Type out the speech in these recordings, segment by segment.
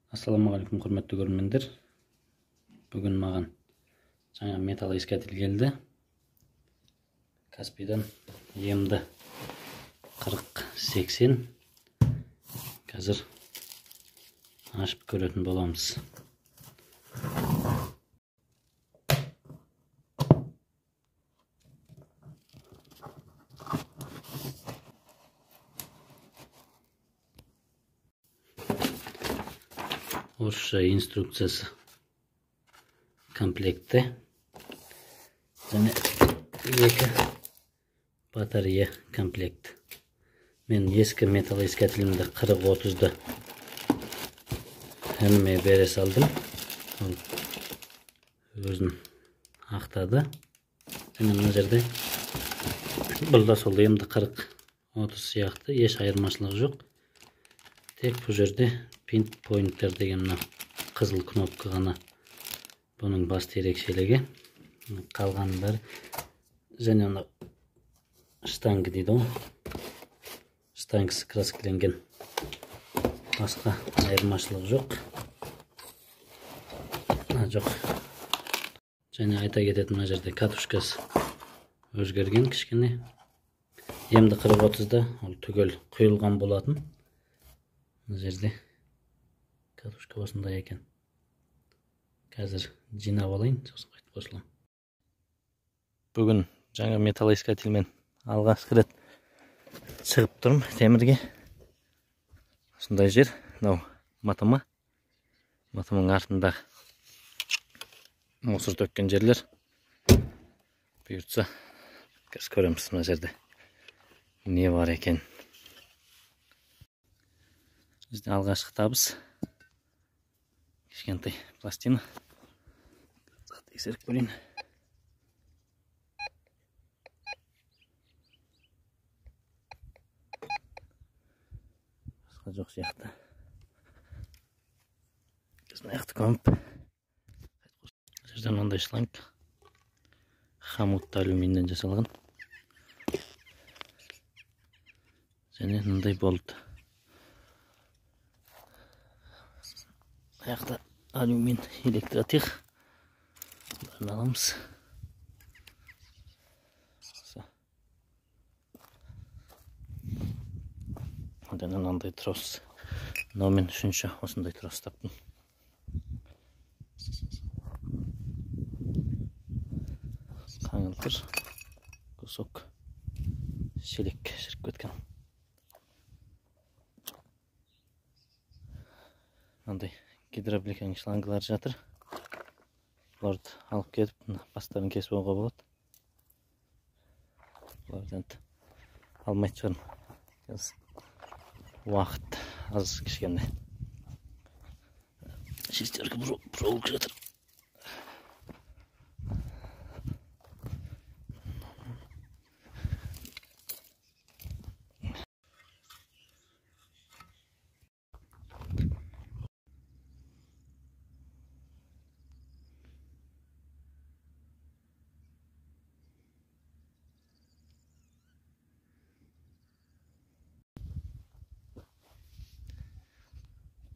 Assalamualaikum құрметті көрермендер. Бүгін маған жаңа металл искатель келді. Каспийдан емді 40-80. Қазір ашып көретін боламыз. Орысша инструкциясы комплектте. Және екі батарея комплект. Мен ескі металл искателімді 40-30-ды әніме бере салдым. Ол өзін ақтады. Және мына жерде бұл да сол емді 40-30 сияқты еш айырмашылығы жоқ. Тек бұл жерде pinpointer деген қызыл кнопка ғана бұның басты ерекшелігі. Қалғаны бәрі және ана штанга дейді ғой. Штангасы краскіленген. Басқа айырмашылық жоқ. Жоқ. Және айта кететін мына жерде катушкасы өзгерген кішкене. Емді 40-30-да ол түгел құйылған болатын. Мына жерде катушка осындай екен. Қазір жинап алайын, сосын қайтып қосылам. Бүгін жаңа металл искательмен алғашқы рет шығып тұрмын темірге. Осындай жер, мынау матыма. Матымың артында мусор төккен жерлер. Бұйыртса, қазір көреміз мына жерде не бар екен. Бізде алғашқы табыс кішкентай пластина. Тексеріп көрейін. Басқа жоқ сияқты. Біздің аяқты көміп. Жерден мынандай шланг. Хомутты алюминийден жасалған. Және мындай болт. Аяқта алюмин электротех. Бәрін аламыз. Одан мынандай трос. Мынау мен үшінші осындай трос таптым. Қаңылтыр. Кусок. Шелек шіріп кеткен. Мынандай гидравликаның шлангылары жатыр. Бұларды алып кетіп, бастарын кесіп оға болады. Бұлардан алмайды шығарым. Уақыт аз кішкенде. Шестергі проволок жатыр.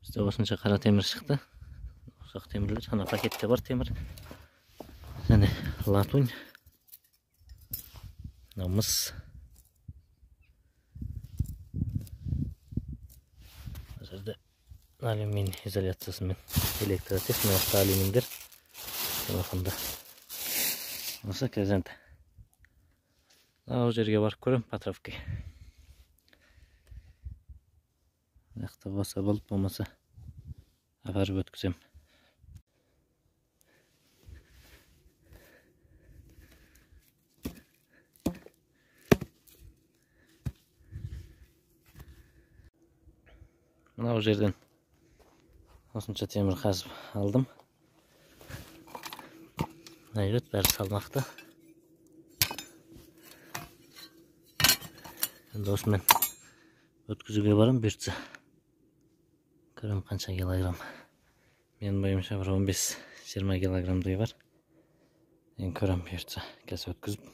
Бізде осынша қара темір шықты. Ұсақ темірлер, ана пакетте бар темір. Және латунь. Мыс. Жерде алюминий изоляциясымен электротех, мықты алюминдер. Телефонда. Осы кезенді. Ол жерге барып көрем, Патровке. Яқта болса болып, болмаса апарып өткізем. Мынау жерден осынша темір қазып алдым. Найрет бәрі салмақты. Енді осымен өткізуге барам, бұйыртса. Көрем қанша килограмм. Мен бойымша бір 15-20 килограммдай бар. Мен көрем бұйыртса. Қазір өткізіп